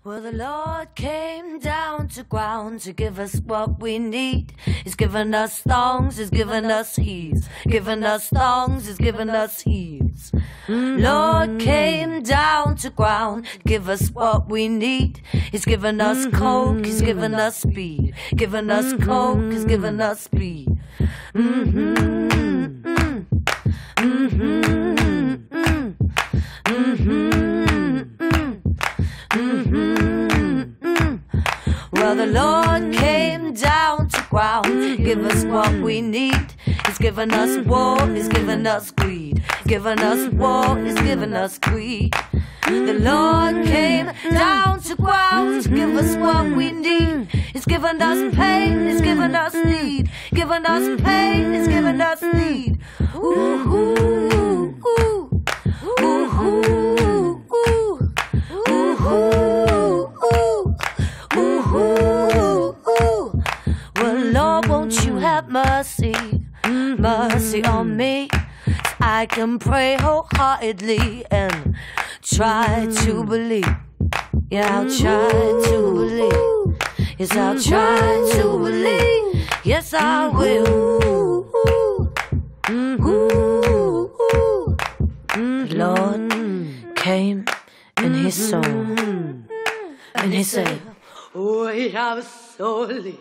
Well, the Lord came down to ground to give us what we need. He's given us thongs, He's given us heaves. Given us thongs, He's given us heaves. Lord came down to ground to give us what we need. He's given us coke, He's given us speed. Given us coke, He's given us speed. Well, the Lord came down to ground, give us what we need. He's given us war, He's given us greed. Given us war, He's given us greed. The Lord came down to ground to give us what we need. He's given us pain, He's given us need. Given us pain, He's given us need. Ooh, ooh, ooh, ooh, ooh, ooh, ooh, ooh, ooh. Well, Lord, won't you have mercy, mercy on me? So I can pray wholeheartedly and try to believe. Yeah, I'll try to believe. Yes, I'll try to believe. Yes, I will. The Lord came and He saw, and He said, oh, I'm so lit.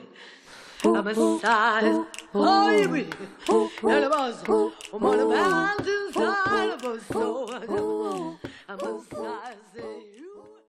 I'm a size. Oh, you be. And I'm on the mountain side of a soul. I'm a size.